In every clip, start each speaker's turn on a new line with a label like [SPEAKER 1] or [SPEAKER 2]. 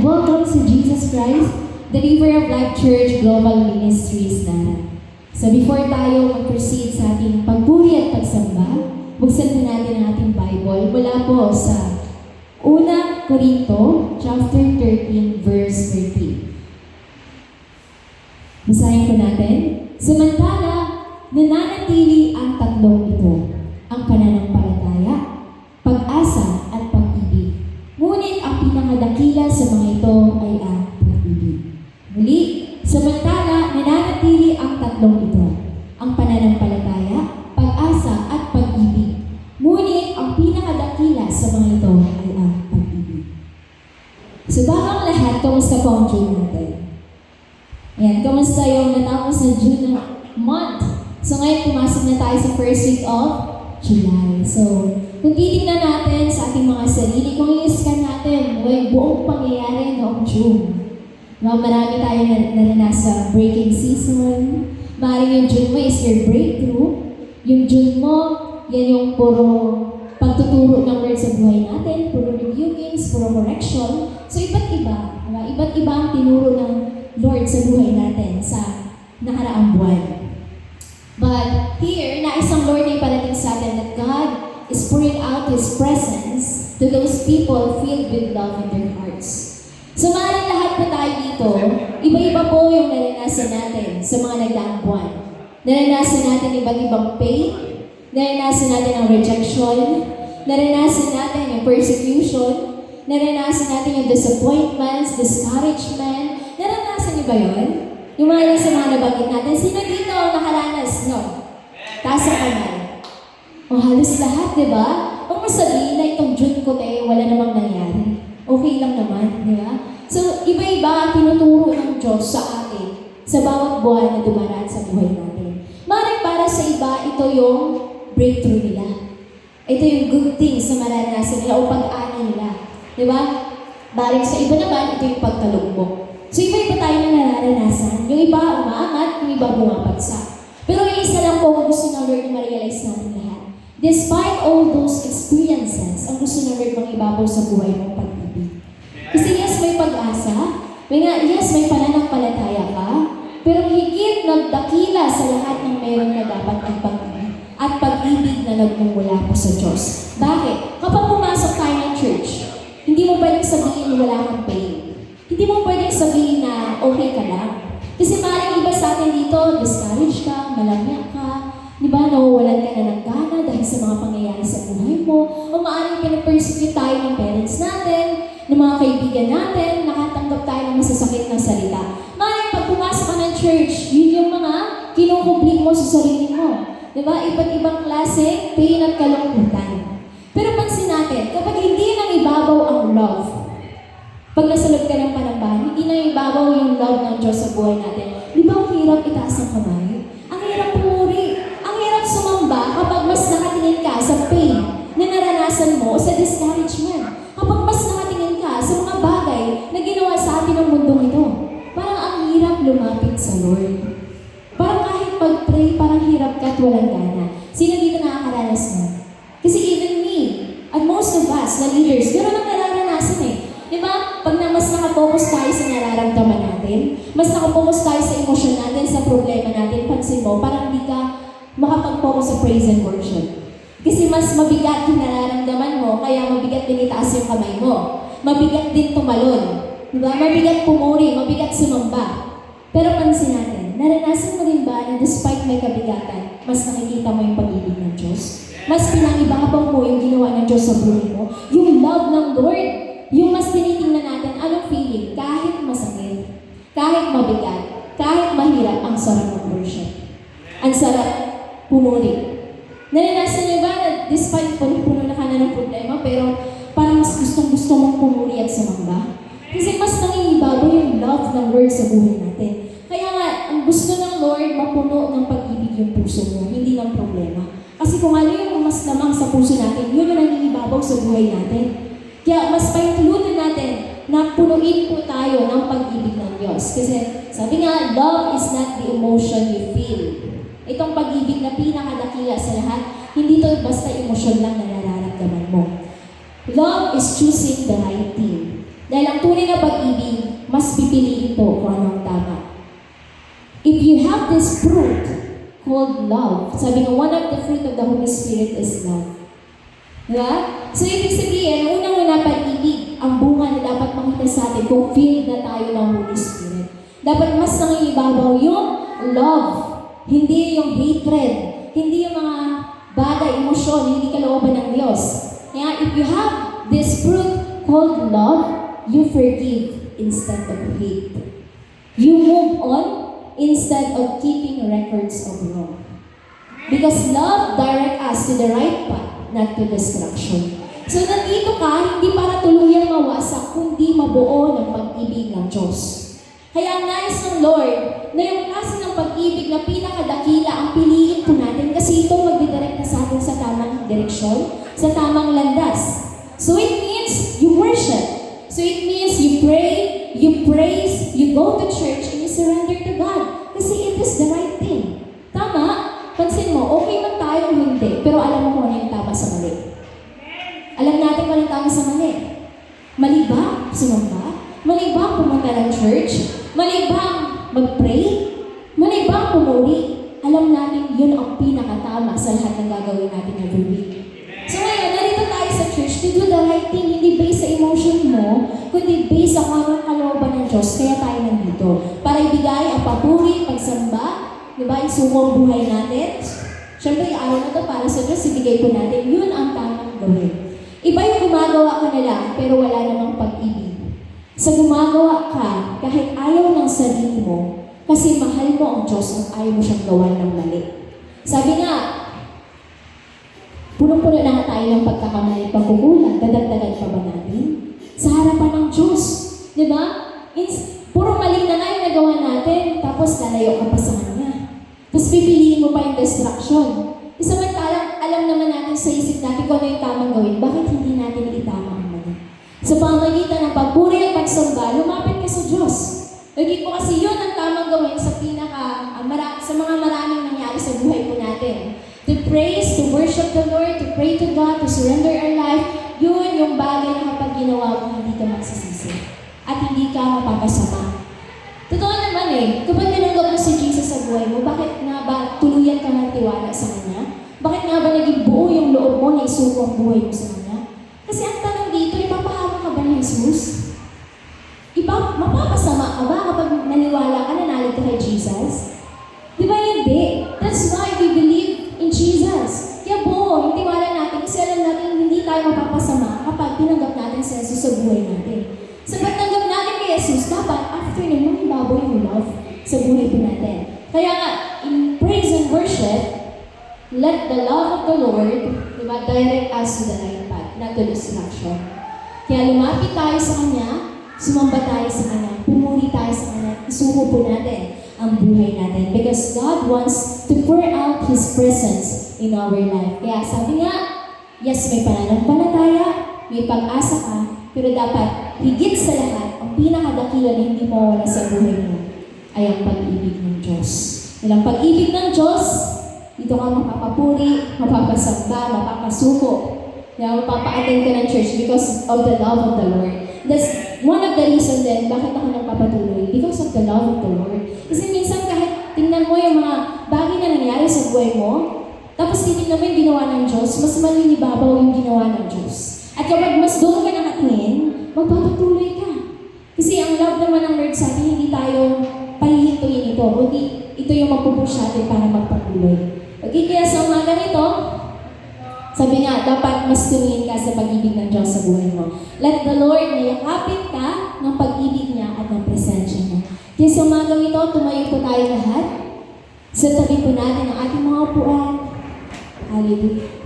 [SPEAKER 1] and welcome to Jesus Christ, the River of Life Church Global Ministries Nara. So before tayo mag-proceed sa ating pagpuri at pagsamba, buksan po natin ang ating Bible mula po sa Una Corinto, chapter 13, verse 13. Basahin po natin. Samantala, nananatili ang tatlong ito, ang pananampalataya, pag-asa at pag-ibig. Ngunit ang pinakadakila sa mga ito ay ang pag-ibig. Muli, samantala, nananatili ang tatlong ito, ang pananampalataya, pag-asa at pag-ibig. Ngunit ang pinakadakila sa mga ito ay ang pag-ibig. So bago ang lahat, kamusta po ang June natin? Ayan, kamusta yung natapos na June month? So ngayon, pumasok na tayo sa first week of July. So, kung titignan natin sa ating mga sarili, kung i-scan natin, buong pangyayari noong June. No, marami tayo narinas sa breaking season. Maaaring yung June mo is your breakthrough. Yung June mo, yan yung puro pagtuturo ng Lord sa buhay natin, puro rebukings, puro correction. So, iba't iba. Diba? Iba't iba ang tinuro ng Lord sa buhay natin sa nakaraang buwan. But here, nais ang Lord ay parating sa atin that God is pouring out His presence to those people filled with love in their hearts. So maaaring lahat po tayo dito, iba-iba po yung naranasan natin sa mga nagdaang buwan. Naranasan natin iba't ibang pain, naranasan natin ang rejection, naranasan natin yung persecution, naranasan natin yung disappointments, discouragement. Naranasan niyo ba yun? Yung mga sa mga nabanggit natin, sino dito nakaranas, no? Taas ang kamay. O halos lahat, di ba? Huwag mo sabihin na itong June ko tayo, wala namang nangyari. Okay lang naman, di ba? So, iba-iba ang tinuturo ng Diyos sa atin sa bawat buwan na dumaraan sa buhay natin. Maaaring para sa iba, ito yung breakthrough nila. Ito yung good things na maranasan nila o pag-ani nila. Di ba? Maaaring sa iba naman, ito yung pagtalugbok. So, iba-iba tayo na nararanasan. Yung iba umaangat, yung iba bumabagsak. Pero yung isa lang po ang gusto ng Lord na ma-realize natin lahat. Despite all those experiences, ang gusto ng Lord mang ibabaw sa buhay mong pag-ibig. Kasi yes, may pag-asa. Yes, may pananampalataya ka. Pero higit nagdakila sa lahat ng meron ka dapat ang pag-ibig at pag-ibig na nagmumula po sa Diyos. Bakit? Kapag pumasok tayo ng church, hindi mo pwedeng sabihin wala kang pain. Hindi mo pwedeng sabihin na okay ka lang. Kasi maaaring iba sa atin dito, discouraged ka, malamyak ka, di ba, nawawalan ka na ng gana dahil sa mga pangyayari sa buhay mo, o maaaring pinapersecute tayo ng parents natin, ng mga kaibigan natin, nakatanggap tayo ng masasakit na salita. Maaaring pag pumasok ka ng church, yun yung mga kinukumplik mo sa sarili mo. Di ba, iba't ibang klase, pain at kalungkutan. Pero pansin natin, kapag hindi nang ibabaw ang love, pag nasalog ka ng panambahan, hindi na ibabaw yung love ng Diyos sa buhay natin. Di ba ang hirap itaas ang kamay? Ang hirap pumuri. Ang hirap sumamba kapag mas nakatingin ka sa pain na naranasan mo o sa discouragement. Kapag mas nakatingin ka sa mga bagay na ginawa sa atin ng mundong ito. Parang ang hirap lumapit sa Lord. Parang kahit pag-pray, parang hirap ka at walang gana. Sino dito nakakaranas na? Kasi even me, and most of us na leaders, gano'n ang nararanasan eh. Di ba? Pag na mas nakapokus tayo sa nararamdaman natin, mas nakapokus tayo sa emosyon natin, sa problema natin, pansin mo, parang di ka makapag-focus sa praise and worship. Kasi mas mabigat yung nararamdaman mo, kaya mabigat din itaas yung kamay mo. Mabigat din tumalon. Di ba? Mabigat pumuri, mabigat sumamba. Pero pansin natin, naranasan mo rin ba na despite may kabigatan, mas nakikita mo yung pag-ibig ng Diyos? Mas pinangibabaw mo yung ginawa ng Diyos sa buhay mo? Yung love ng Lord? Yung mas tinitingnan natin, anong feeling? Kahit masakit, kahit mabigat, kahit mahirap, ang sarap ng worship. Ang sarap pumuri. Naranasan niyo ba na despite puno na ka na ng problema, pero parang mas gustong-gusto mong pumuri at sumamba? Kasi mas nangingibabaw yung love ng Lord sa buhay natin. Kaya nga, ang gusto ng Lord, mapuno ng pag-ibig yung puso mo, hindi ng problema. Kasi kung ano yung mas lamang sa puso natin, yun yung nangingibabaw sa buhay natin. Kaya mas painkludan natin na punuin po tayo ng pag-ibig ng Diyos. Kasi sabi nga, love is not the emotion you feel. Itong pag-ibig na pinakadakila sa lahat, hindi ito basta emosyon lang na nararamdaman mo. Love is choosing the right thing. Dahil ang tunay na pag-ibig, mas pipiliin ito kung anong tama. If you have this fruit called love, sabi nga, one of the fruit of the Holy Spirit is love. Diba? So, ibig sabihin, unang-una pag-ibig, ang bunga na dapat makita sa atin kung filled na tayo ng Holy Spirit. Dapat mas nangingibabaw yung love, hindi yung hatred, hindi yung mga bagay, emosyon, hindi kalooban ng Diyos. Kaya, if you have this fruit called love, you forgive instead of hate. You move on instead of keeping records of wrong. Because love directs us to the right path, not to destruction. So nandito ka, hindi para tuluyang mawasak, kundi mabuo ng pag-ibig ng Diyos. Kaya ang nais ng Lord, na yung klase ng pag-ibig na pinakadakila ang piliin po natin kasi ito magdidirekta sa atin sa tamang direksyon, sa tamang landas. So it means you worship. So it means you pray, you praise, you go to church, and you surrender to God. Kasi it is the right thing. Tama? Pansin mo, okay man tayo o hindi, pero alam mo kung ano yung tama sa mali. Alam natin kung ano yung tama sa mali. Mali ba sumamba? Mali ba pumunta ng church? Mali ba mag-pray? Mali ba pumuli? Alam natin yun ang pinakatama sa lahat ng gagawin natin every week. So ngayon, narito tayo sa church to do the right thing, hindi based sa emotion mo, kundi based sa kung anong kalooban ng Diyos, kaya tayo nandito. Para ibigay ang papuri, pagsamba, diba, isuko ang buhay natin. Siyempre, yung araw na ito para sa Diyos, ibigay po natin. Yun ang tamang gawin. Iba yung gumagawa ka na lang, pero wala namang pag-ibig. Sa gumagawa ka, kahit ayaw ng sarili mo, kasi mahal mo ang Diyos at ayaw mo siyang gawan ng mali. Sabi nga, punong-puno na nga tayo ng pagkakamali at pagkukulang, dadagdagan pa ba natin? Sa harapan ng Diyos. Diba? Puro mali na nga yung nagawa natin, tapos lalayo ka pa sa Kanya. Tapos pipiliin mo pa yung distraction. Samantalang alam naman natin sa isip natin kung ano yung tamang gawin, bakit hindi natin itama ang mali? Sa pamamagitan ng pagpuri at pagsamba, lumapit ka sa Diyos. Lagi po kasi yun ang tamang gawin sa sa mga maraming nangyari sa buhay po natin. To praise, to worship the Lord, to pray to God, to surrender our life, yun yung bagay na kapag ginawa mo, hindi ka magsisisi. At hindi ka mapapasama. Totoo naman kapag tinanggap mo si Jesus sa buhay mo, bakit nga ba tuluyan ka ng tiwala sa Kanya? Bakit nga ba naging buo yung loob mo na isuko ang buhay mo sa Kanya? Kasi ang tanong dito, ipapahawa ka ba ni Jesus? Mapapasama ka ba kapag naniwala ka na nalit kay Jesus? Di ba hindi? That's why we believe in Jesus. Kaya buo, yung tiwala natin kasi alam natin hindi tayo mapapasama kapag tinanggap natin si Jesus sa buhay natin. Sa pagtanggap natin kay Jesus, dapat after nun, mangibabaw yung love sa buhay po natin. Kaya nga, in praise and worship, let the love of the Lord, diba, direct us to the right path, not to destruction. Kaya lumapit tayo sa Kanya, sumamba tayo sa Kanya, pumuri tayo sa Kanya, isuko po natin ang buhay natin. Because God wants to pour out His presence in our life. Kaya sabi nga, yes, may pananampalataya, may pag-asa ka, pero dapat higit sa lahat, ang pinakadakila na hindi mawala sa buhay mo ay ang pag-ibig ng Diyos. Dahil ang pag-ibig ng Diyos, dito ka mapapapuri, mapapasamba, mapapasuko. Kaya mapapa-attend ka ng church because of the love of the Lord. That's one of the reasons then bakit ako nagpapatuloy. Because of the love of the Lord. Kasi minsan kahit tingnan mo yung mga bagay na nangyari sa buhay mo, tapos titignan mo yung ginawa ng Diyos, mas malinibabaw yung ginawa ng Diyos. At kapag mas doon ka nakatingin, magpapatuloy ka. Kasi ang love naman ng Lord sa atin, hindi tayo pahihintuin ito, kundi ito yung magpupush natin para magpatuloy. Okay, kaya sa umaga nito, sabi nga, dapat mas tumingin ka sa pag-ibig ng Diyos sa buhay mo. Let the Lord na yakapin ka ng pag-ibig niya at ng presensya niya. Kaya sa umaga nito, tumayo po tayo lahat. Sa tabi po natin ang ating mga upuan. Hallelujah.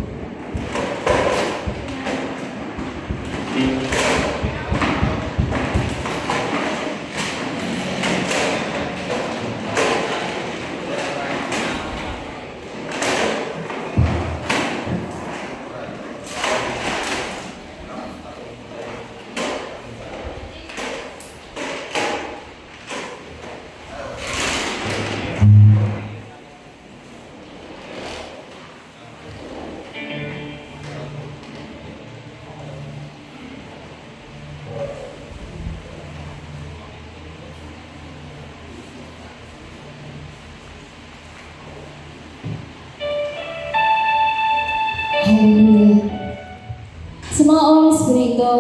[SPEAKER 1] dito,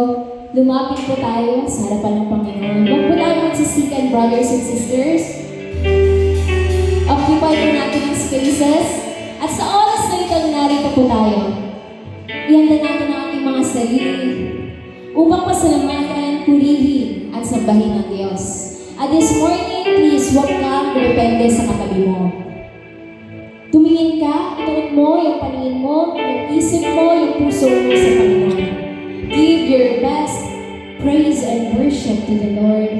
[SPEAKER 1] lumapit po tayo sa harapan ng Panginoon. Huwag po tayo magsisikan, brothers and sisters. Occupy po natin ang spaces. At sa oras na ito, narito po tayo. Ihanda natin ang ating mga sarili upang pasalamatan, purihin at sambahin ng Diyos. At this morning, please, huwag kang dumepende sa katabi mo. Tumingin ka, ituon mo yung paningin mo, yung isip mo, yung puso mo sa Panginoon. Give your best praise and worship to the Lord.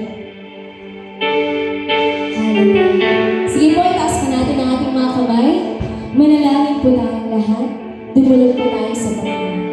[SPEAKER 1] Hallelujah. Sige po, itaas pa natin ang ating mga kamay. Manalangin po tayong lahat. Dumulog po tayo sa Panginoon.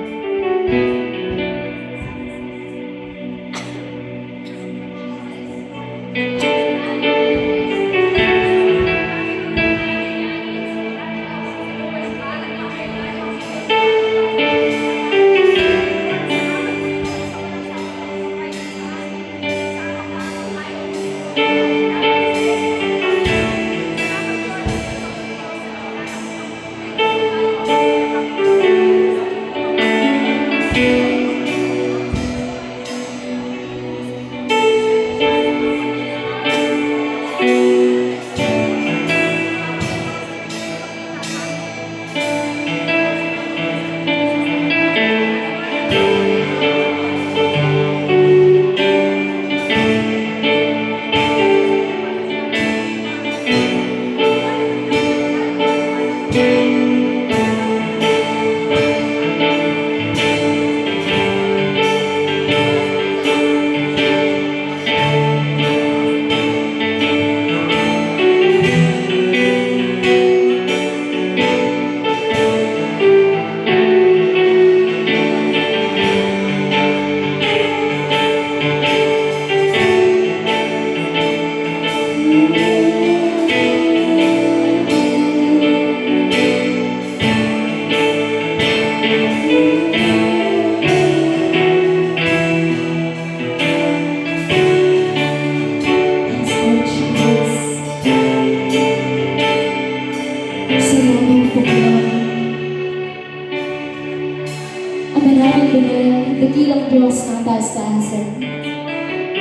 [SPEAKER 1] Dakilang Diyos ng taas-taasan.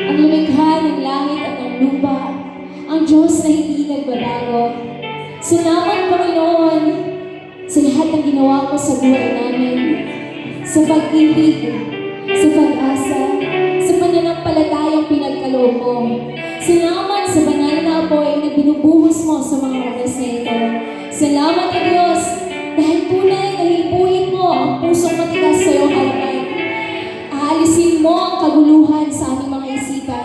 [SPEAKER 1] Ang lumikha ng langit at ng lupa, ang Diyos na hindi nagbabago. Salamat, Panginoon, sa lahat ng ginawa ko sa buhay namin, sa pag-ibig, sa pag-asa, sa pananampalatayang pinagkaloob mo. Salamat sa banal na apoy na binubuhos mo sa mga oras na ito. Salamat, Diyos, dahil tunay na hipuin mo ang pusong matigas sa iyong harapan. Aalisin mo ang kaguluhan sa aming mga isipan.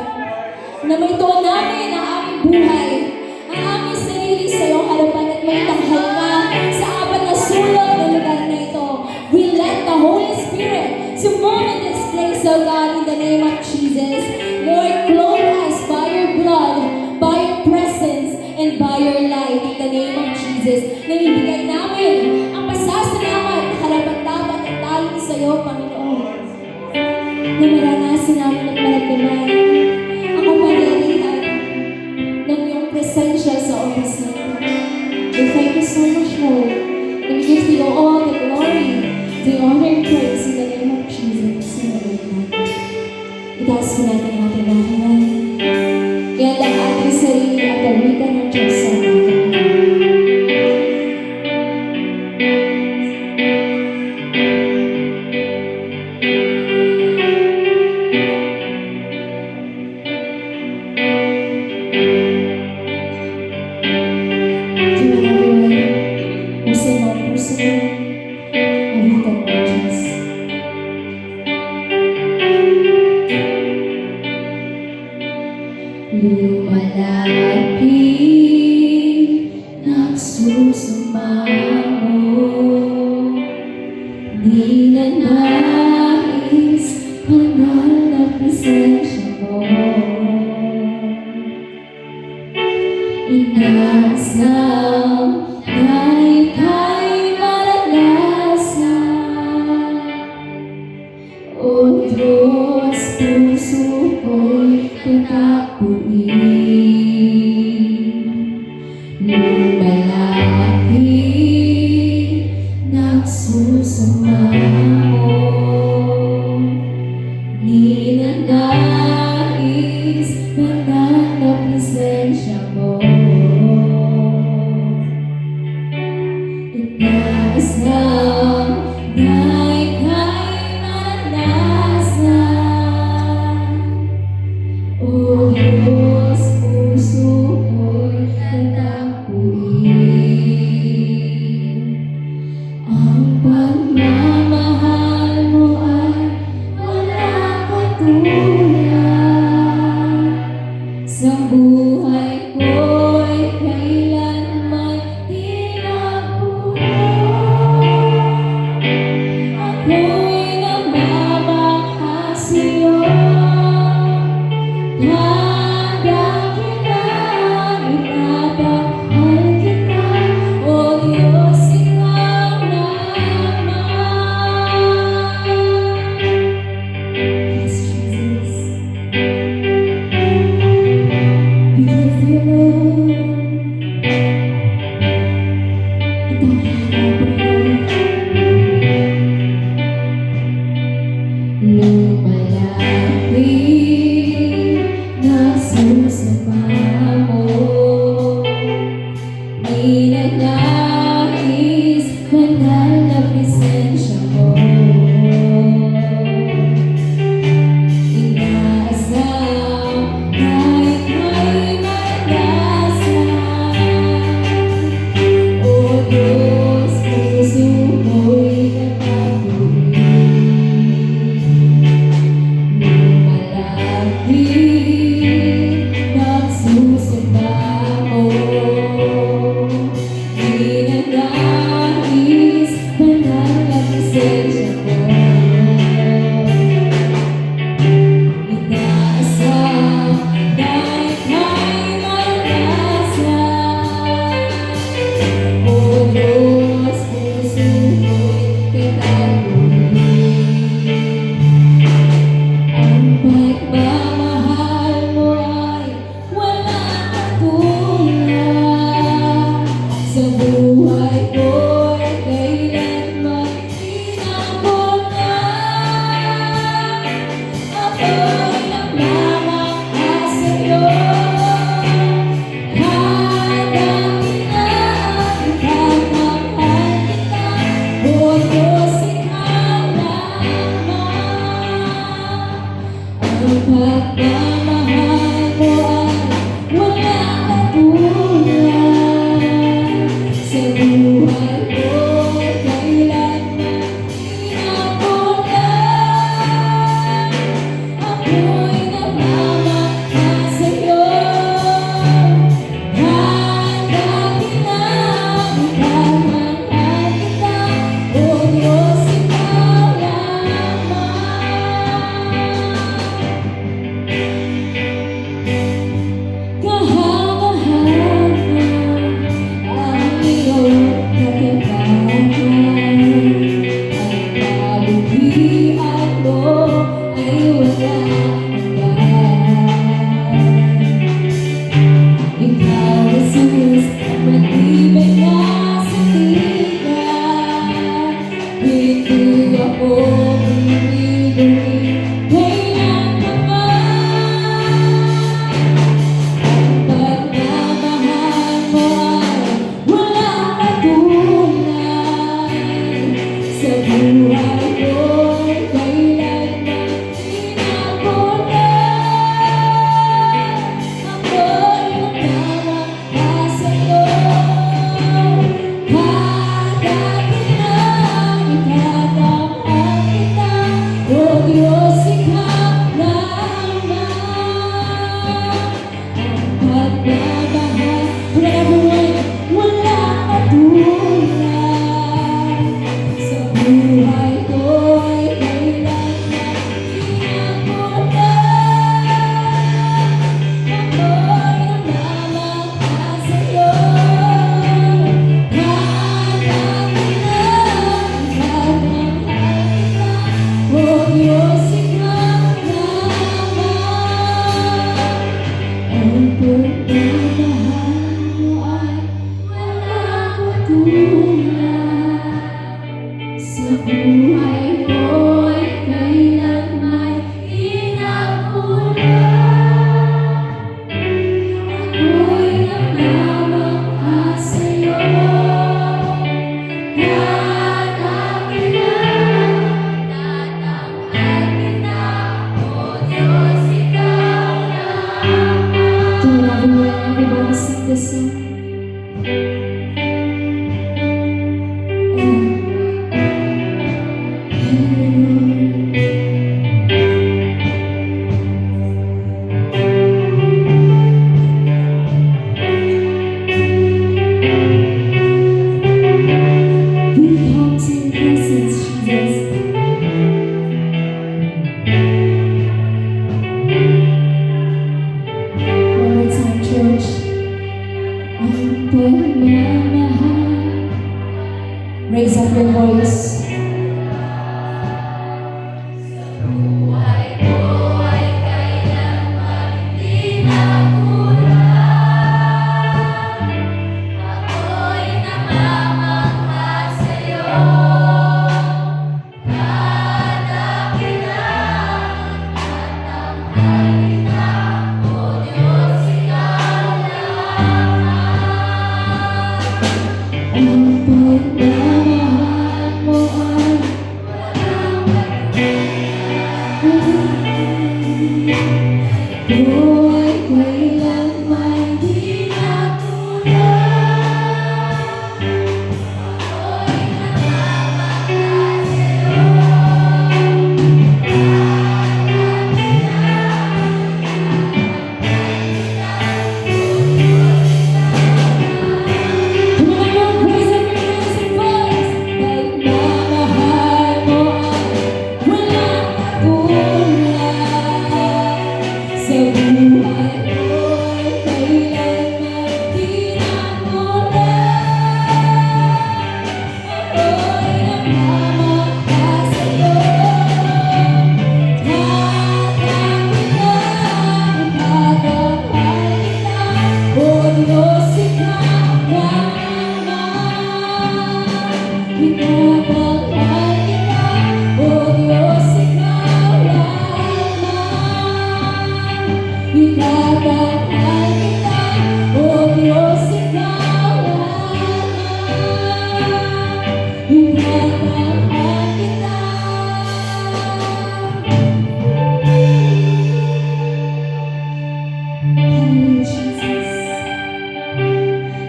[SPEAKER 1] Na maituon namin ang aming buhay, ang aming sarili sa iyong harapan at may tanghal ka sa apat na sulok na lugar na ito. We let the Holy Spirit to move in this place, O God, in the name of Jesus. Lord, clothe us by your blood, by your presence, and by your light, in the name of Jesus. Nanibigay namin ang pasasalamat, harapat-dapat at tayong sa iyo, Panginoon. Na maranasan namin ng malagdaman ang kapangyarihan ng iyong presensya sa oras na ito. We thank you so much, Lord. And we give you all the glory, the honor and praise in the name of Jesus. In the name of God. Itaas po natin ang ating lahat. Yan ang ating sarili at awitan ng Diyos sa ating. Lumalapit, nagsusumamo, di na nais, banal na presensya mo. Inaasam na ika'y malalasan, O Diyos, puso ko'y tatapuin. Lumalapit, nagsusumamo, O Diyos, puso ko'y tatapuin. Ang pagmamahal mo ay walang katulad. Sa buhay ko'y kailanman di nagkulang. Ako'y namamangha sa'yo. Dadakilang itatahal kita, O Diyos, ikaw naman. Yes, Jesus. We give you love. Lumalapit na pagmamahal. Raise up your voice. Ang pagmamahal mo ay buhay kailanman di nakulang. Ako'y namamahal sa'yo.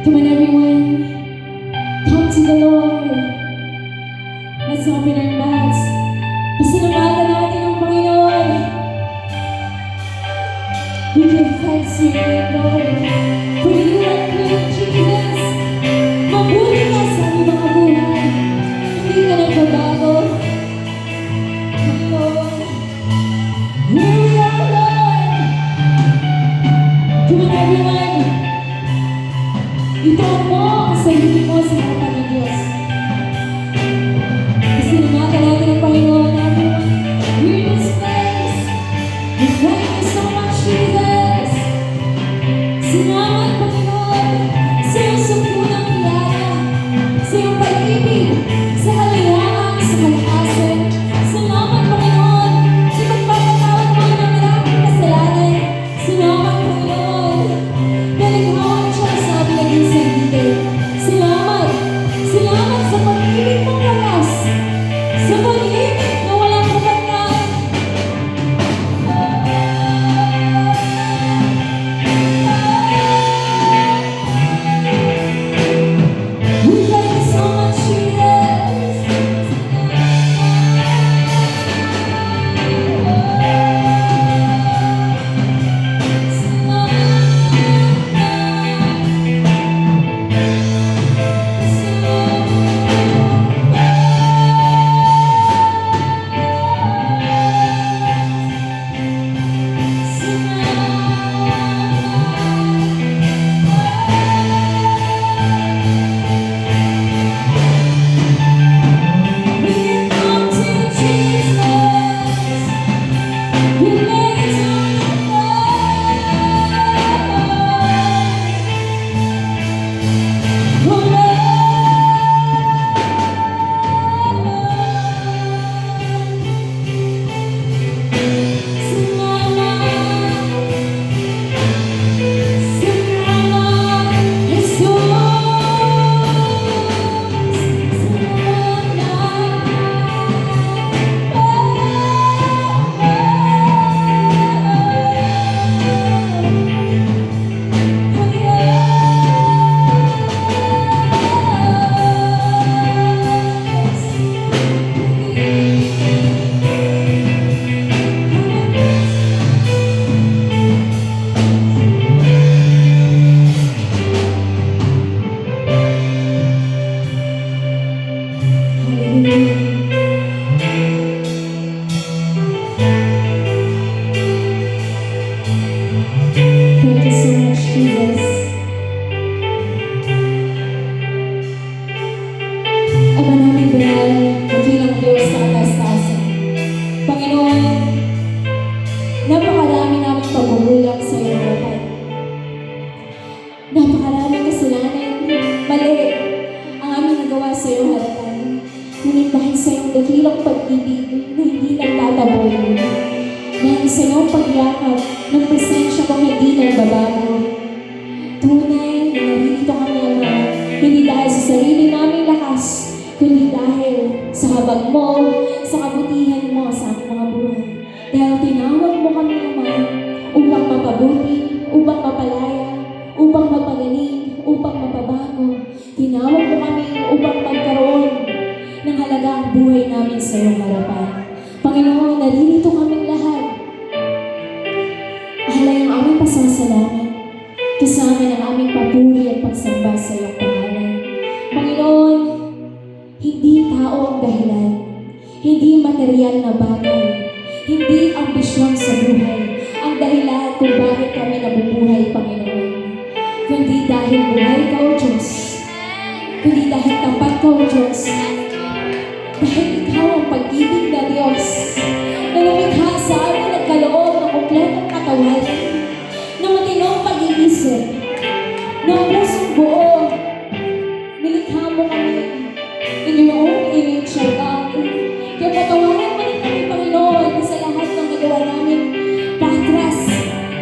[SPEAKER 1] Come on, everyone. Come to the Lord. Let's open our mouths. Pasalamatan natin ang Panginoon. We give thanks to you, Lord. For you are good, Jesus. Mabuti ka sa aming mga buhay. Hindi ka nagbabago. Panginoon, here we are, Lord. Come on, everyone. Ito mo ang sarili mo sa harapan ng Diyos. Pasalamatan natin ang Panginoon natin. We're in this place. We thank you so much, Jesus. Salamat, Panginoon, sa iyong sumpunang biyaya, sa iyong pag-ibig, sa kaliwangan, sa kalakasan. Salamat, Panginoon, sa pagpapatawad mo ng maraming kasalanan. Salamat, Panginoon, dahil ikaw ang Diyos na binaging sarili. Salamat, salamat sa pag-ibig mong wagas, sa pag-ibig na walang kapatnan. We thank you so much, Jesus. We come to Jesus. We lay it on the Lord. Thank you so much, Jesus. nagbabago. Tunay na narito kami, Ama, hindi dahil sa sarili naming lakas, kundi dahil sa habag mo, sa kabutihan mo sa aming mga buhay. Dahil tinawag mo kami, Ama, upang mapabuti, upang mapalaya, upang mapagaling, upang mapabago. Tinawag mo kami upang magkaroon ng halaga ang buhay namin sa iyong harapan. Panginoon, naririto kaming lahat. Mahalay ang aming pasasalamat, kasama ng aming papuri at pagsamba sa iyong pangalan. Panginoon, hindi tao ang dahilan, hindi material na bagay, hindi ambisyon sa buhay ang dahilan kung bakit kami nabubuhay, Panginoon. Kundi dahil buhay ka, O Diyos. Kundi dahil tapat ka, O Diyos. Dahil ikaw ang pag-ibig na Diyos na lumikha sa amin at kaloob ng kompletong katawan, ng matinong pag-iisip, ng pusong buo. Nilikha mo kami in your own image, O God. Kaya patawarin mo rin kami, Panginoon, sa lahat ng nagawa namin patras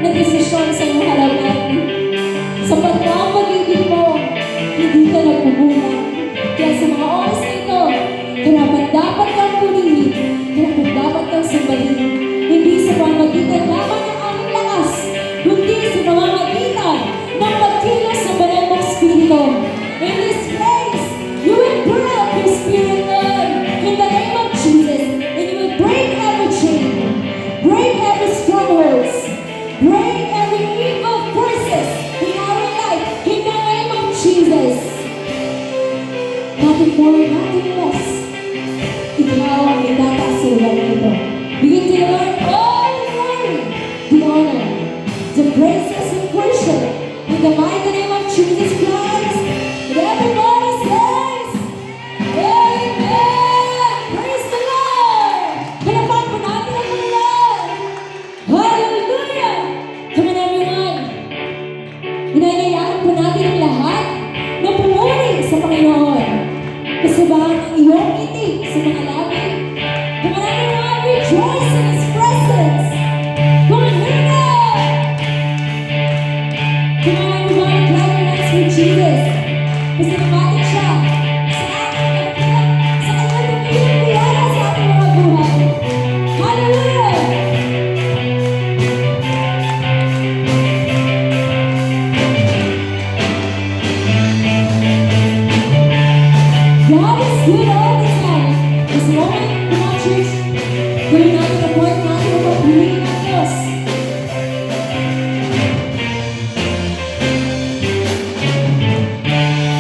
[SPEAKER 1] na desisyon sa iyong harapan. Sapat na ang pag-ibig mo, hindi ka nagkukulang. Kaya sa mga oras na ito, dapat kang purihin, dapat kang sambahin, hindi sa pamamagitan lamang ng aming lakas, kundi sa pamamagitan ng pagkilos sa banal mong Espiritu. In this place, you will pour out your Spirit, Lord, in the name of Jesus, and you will break every chain, break every strongholds, break every evil forces in our life, in the name of Jesus. Nothing more, nothing less. Ikaw ang itataas sa lugar na ito. Bigyan to the Lord all the glory, the honor, the praises and worship in the mighty name of Jesus Christ. And everybody says, Amen! Praise the Lord! Hanapan po natin ang Panginoon! Hallelujah! Come on, everyone! Inayayaan po natin ang lahat na pumuri sa Panginoon. Kasabahan ang iyong ngiti sa mga labi. Come on, everyone, rejoice in His presence. Come on, here we go. Come on, everyone, clap your hands for Jesus. Pasalamatan siya sa ating sa kanyang biyaya sa ating mga buhay. Hallelujah! God is good all the time. This moment, come on, church. Gawin natin ang point natin ang pagpiliin ng Diyos.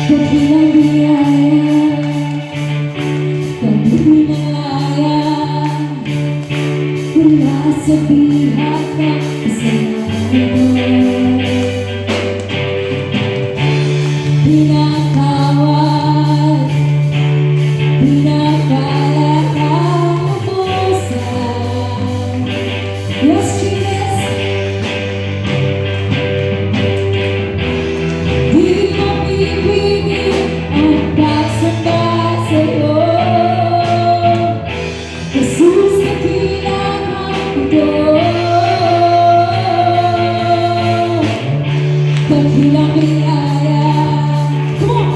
[SPEAKER 1] Dakilang biyaya, pag-ibinalaya, mula sa bihag ng kasalanan. Pinakawat, pinapalakabusan. Yes, Jesus. Di mo pipigil ang pagsamba sa'yo. Jesus, nakilang ang ito. Dakilang biyaya. Come on!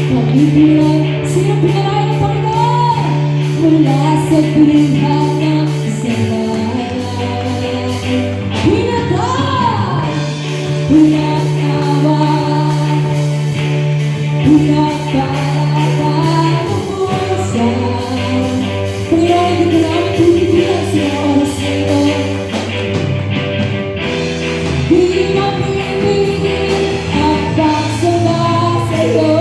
[SPEAKER 1] Pag-ibigay, sino pinalaya ng Panginoon? Mula sa bihag ng kasalanan. Pinatawad, pinatawad, pinapalakabusan. Panginoon, hindi ko namin pinipilan sa mga oras na ito. Di mapipigil ang pagsamba sa'yo.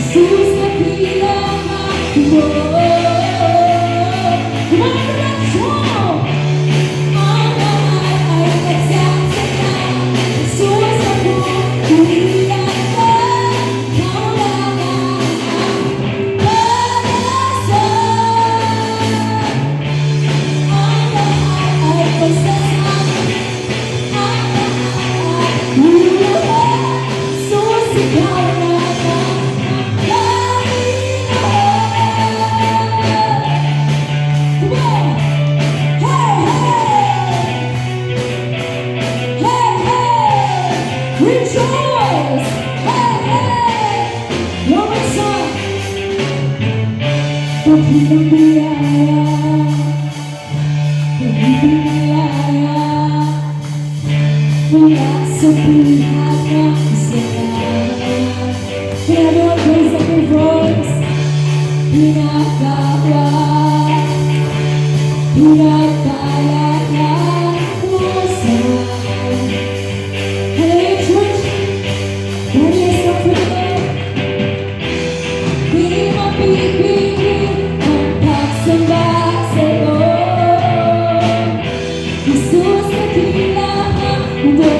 [SPEAKER 1] Jesus, nakilang ang ito. Kumakalat mo! Ang lahat ay nagsasabi. mula sa pihat ng isipan. Kaya Lord, raise up your voice. Pinagawa, pinagpalala mo sa Hallelujah, church. God is not for you. Di mapipigil ang pagsamba sa'yo. Jesus, nakila ang mundo.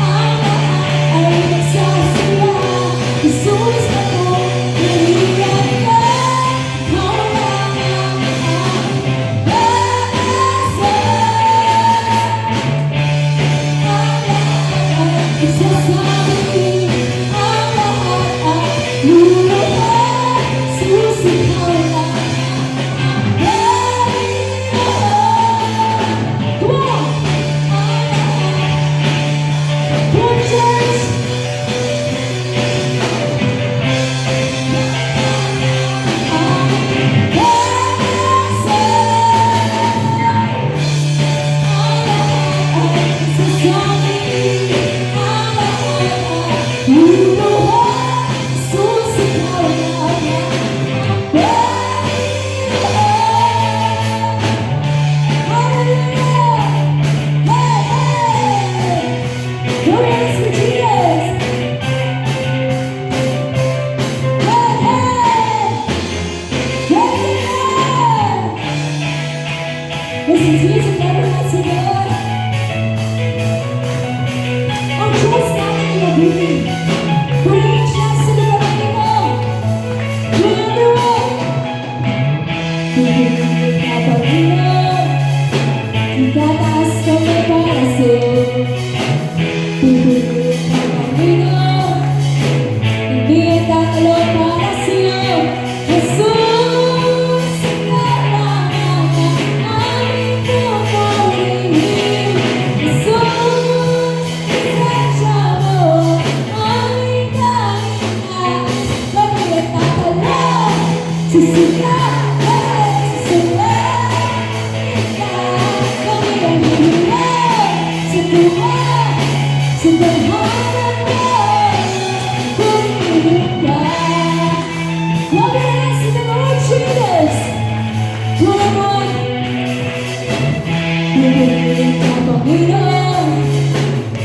[SPEAKER 1] Ang lahat ay nagsasaya. Jesus, ako, naliyan ka. Ikaw lang ang pag-asa. Ang lahat ay nagsasabi. Ang lahat ay luluhan. Jesus, ikaw lang ang Panginoon. Come on! Come on, church! Listen, Jesus never lets you go. Oh, trust not in your beauty, but in your trust in the Panginoon. Remember what? Pipigil ka, Panginoon. Itataas kami para sa'yo. Pipigil ka, Panginoon. Hindi ang tatalo para sa'yo. Jesus, ikaw lang ang aming pupurihin. Jesus, isensya mo ang aming kalingas. Kami ay tatalo, sisigaw, sisigaw, ikaw. Kami ay hihilaw sa tuwa, sa tadhana mo. Purihin ka. Love your hands to the Lord Jesus. Come on. Purihin ka, Panginoon.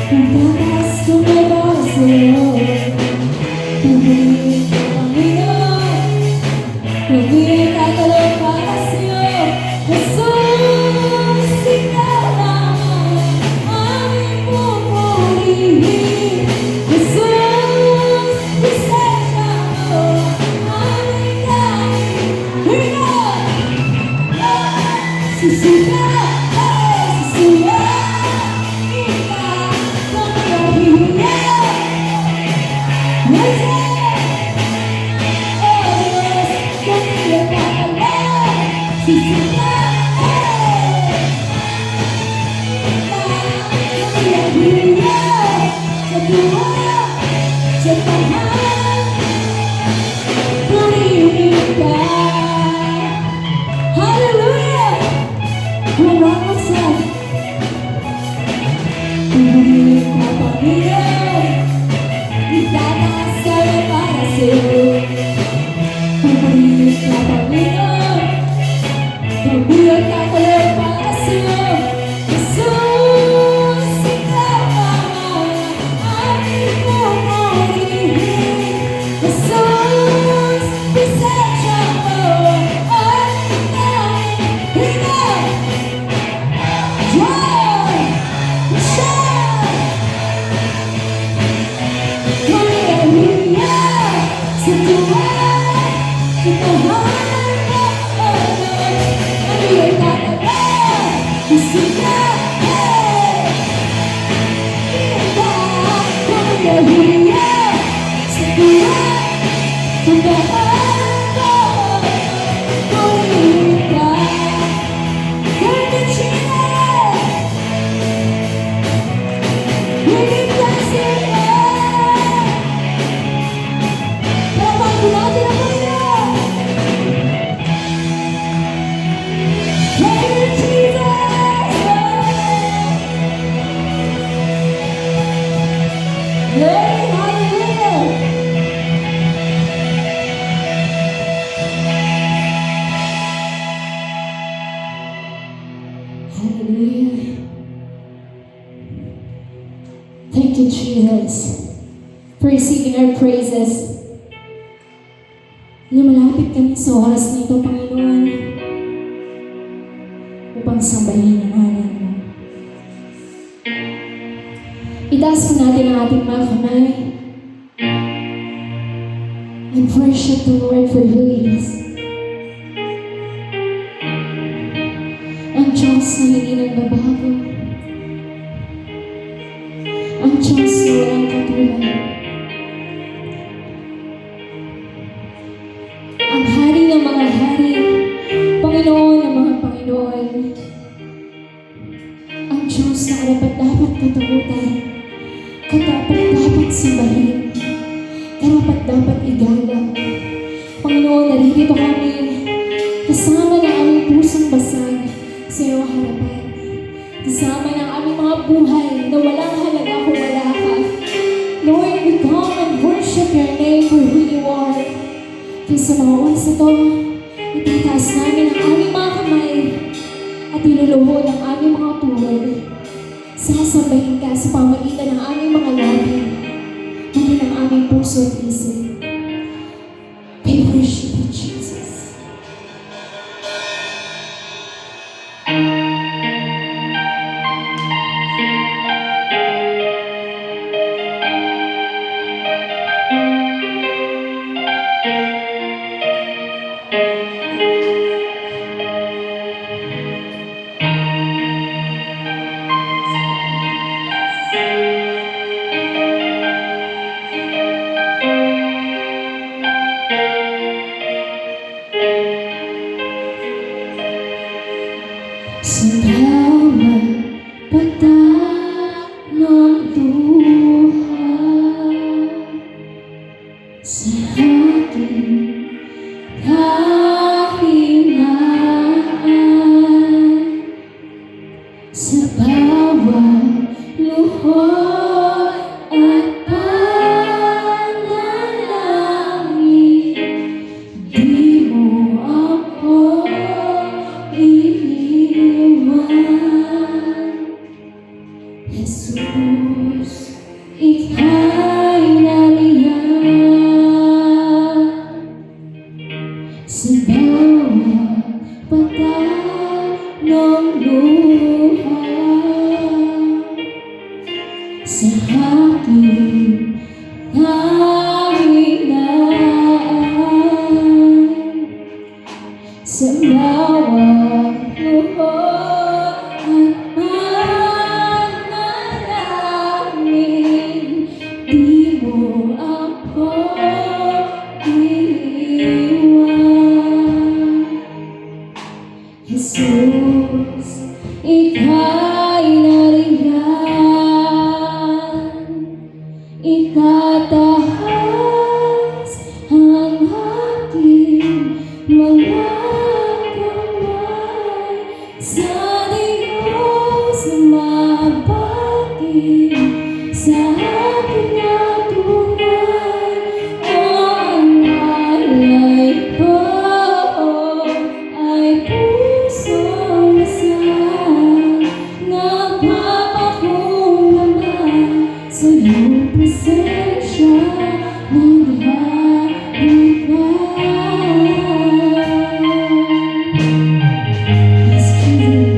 [SPEAKER 1] Ang tatas ko may para sa'yo. Purihin ka, Panginoon. Hindi ay tatalo para sa'yo. Jesus, ikaw lang ang aming pupurihin. Jesus, isensya mo ang aming kain. Here we go! Sisigaw, sisigaw, ikaw, kami ay hihilaw. Raise it! Oh, Diyos, kami ay tatalo. Sisigaw, kami ay hihilaw. Sa tuwa, sa tadhana, purihin ka. Hallelujah! Come on, what's that? Purihin ka, Panginoon. Itataas kami para sa'yo. Purihin ka, Panginoon. Kami ay tatalo para sa'yo. Jesus, ikaw ang aming pupurihin. Jesus, isensya mo ang aming kain. Here we go! Joy! Shout! Kami ay hihilaw sa tuwa, sa tadhana mo. Kami ay tatalo, Hallelujah. Thank you, Jesus, for receiving our praises. Lumalapit kami sa oras na ito, Panginoon, upang sambahin ang ngalan mo. Itaas po natin ang ating mga kamay and worship the Lord for who He is. Ang Diyos na hindi nagbabago. Ang Diyos na walang katulad. Ang hari ng mga hari, Panginoon ng mga Panginoon. Ang Diyos na karapat-dapat katakutan, karapat-dapat sambahin, karapat-dapat igalang. Panginoon, narito kami kasama ng aming pusong basag sa iyong harapan. Kasama ng aming mga buhay na walang halaga kung wala ka. Lord, we come and worship your name for who you are. Kaya sa mga oras ito, itataas namin ang aming mga kamay at iluluhod ang aming mga tuhod. Sasambahin ka sa pamagitan ng aming mga labi, maging ang aming puso at isip. We worship you, Jesus. Sa bawat patak ng luha, sa aking kahinaan, sa bawat luhod at panalangin, di mo ako Jesus, ika'y nariyan sa bawat patak ng luha, sa aking kahinaan, sa bawat luhod at panalangin, di mo ako iiwan. Jesus, ika'y nariyan, itatahas ang aking mga kamay sa Diyos na mabati sa aking atunay. Ang alay ko ay pusong lasang, nagpapahulaman sa iyong presensya ng halikan. Yes, Jesus.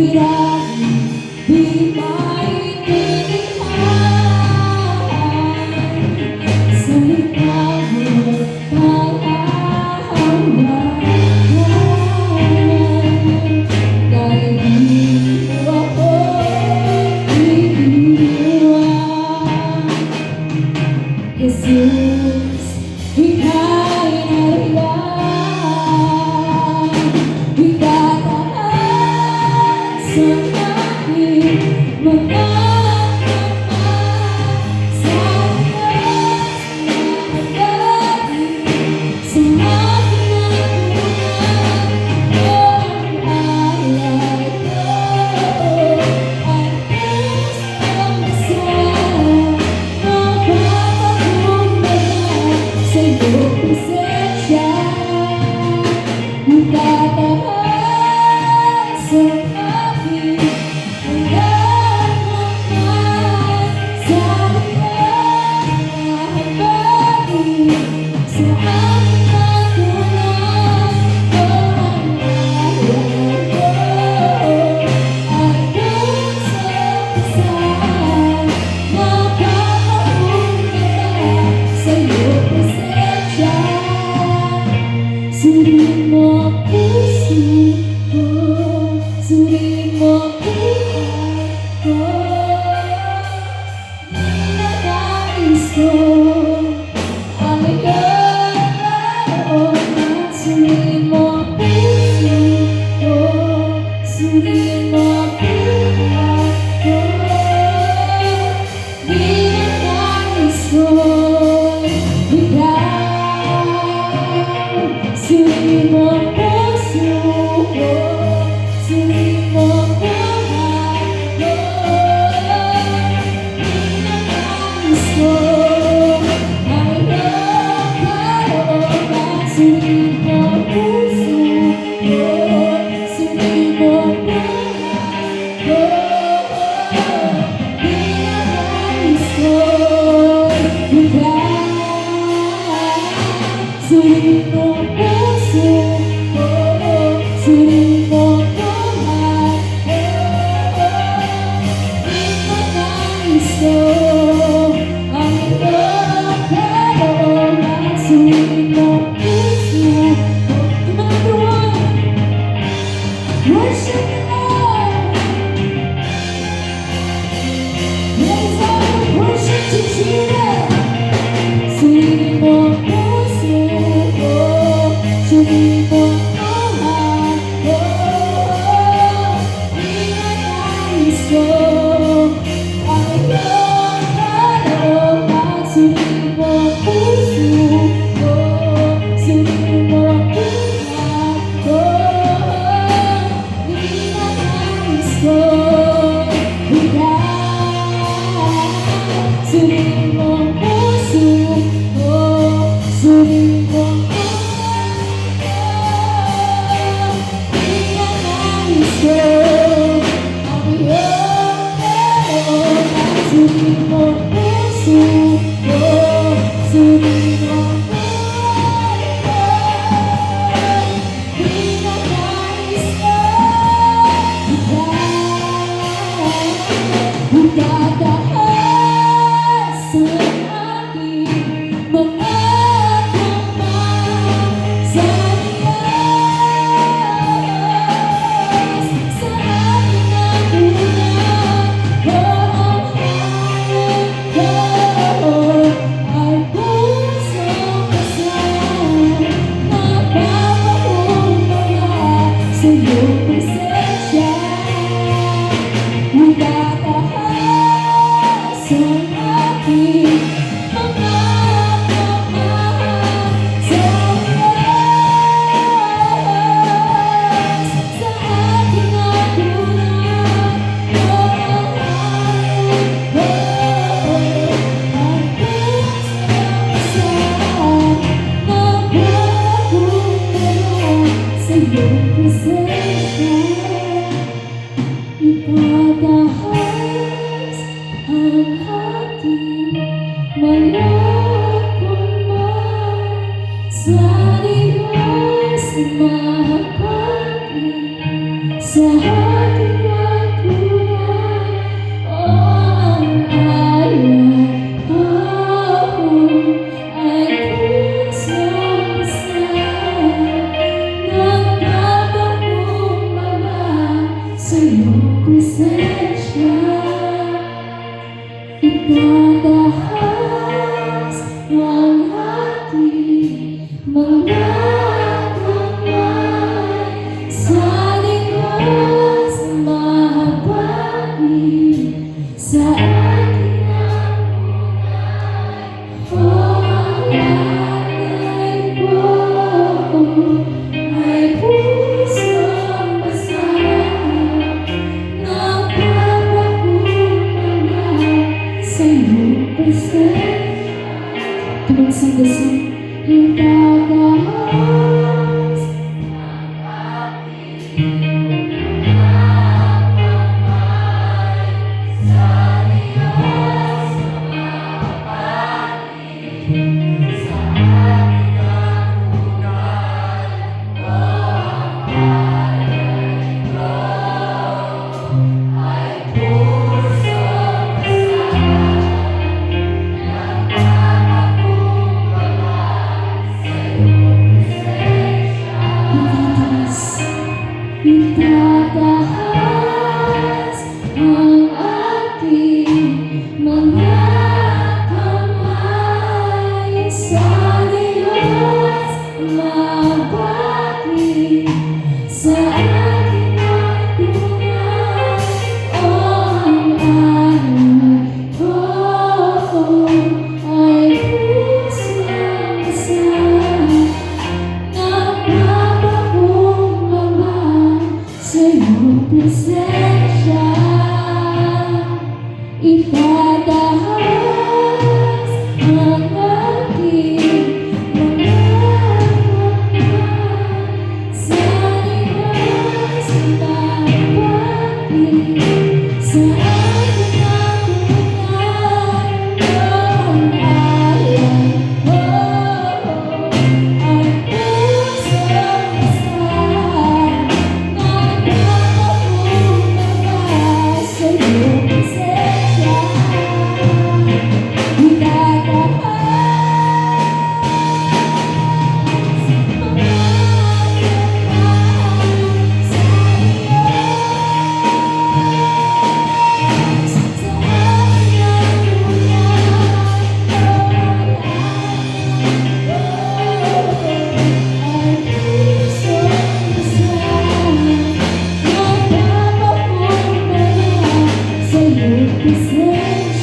[SPEAKER 1] suliranin, di maintindihan. Salita mo, panghahawakan, dahil di mo ako iiwan. Jesus, ika'y nariyan, itataas sa aking mga kamay, sa Diyos na agatin, sa aking nagunan, ang alay ko ay gustong masaya, mapapakumbaba sa iyong presensya. Itataas sa aking hangganan, sa iyong habarin, sa aking nagunan, ang alay ko ay gustong masaya, mapapakumbaba sa iyong presensya. Suriin mo ang puso ko, suriin mo ang buhay ko. Ninanais ko ang iyong kalooban. Suriin mo ang puso ko, suriin mo ang buhay ko. Ninanais ko ikaw. Suriin mo ang puso ko, suriin mo ang buhay ko. Ninanais ko ang iyong kalooban. Suriin mo ang puso ko, suriin mo ang buhay ko. Ninanais ko ikaw. Suriin mo ang puso ko, suriin mo ang buhay ko. Ninanais ko ang iyong kalooban. Suriin mo ang puso ko. Come on, everyone! Worship the Lord! Raise up worship to Jesus! Suriin mo ang puso ko, suriin mo ang buhay ko. Ninanais ko ang iyong kalooban. Suriin mo ang puso ko, suriin mo ang buhay ko. Ninanais ko ikaw. Suriin mo ang puso ko, suriin mo ang buhay ko. Ninanais ko ang iyong kalooban. Suriin mo ang puso ko, suriin mo ang buhay ko. Ninanais ko ikaw. Itataas sa aking mga kamay, sa Diyos, sa aking nagunan, ang alay ko ay pusong masaya, napapakumbaba sa iyong presensya. Itataas sa aking mga kamay, sa Diyos, sa aking nagunan, ang alay ko ay gustong masaya, napapakumbaba sa iyong presensya. Itataas ang aking mga kamay, sa Diyos na mahapagin, sa aking presensya, itadahas ang aking mga kamay sa Diyos na mahabagin sa aking ampunay. O ang alay ko ay pusong basahang nagpapakumbaba sa iyong presensya. Tumagsang-dasang itagahas itadahas ang aking mga kamay sa Diyos mahabagin sa aking ampunay. O ang alay ko ay pusong basahang nagpapakumbaba sa iyong presensya. Itadahas ang aking mga kamay sa Diyos na mahabagin sa aking ampunay. O ang alay ko ay pusong basahang nagpapakumbaba sa iyong presensya.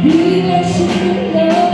[SPEAKER 1] We worship you, Lord.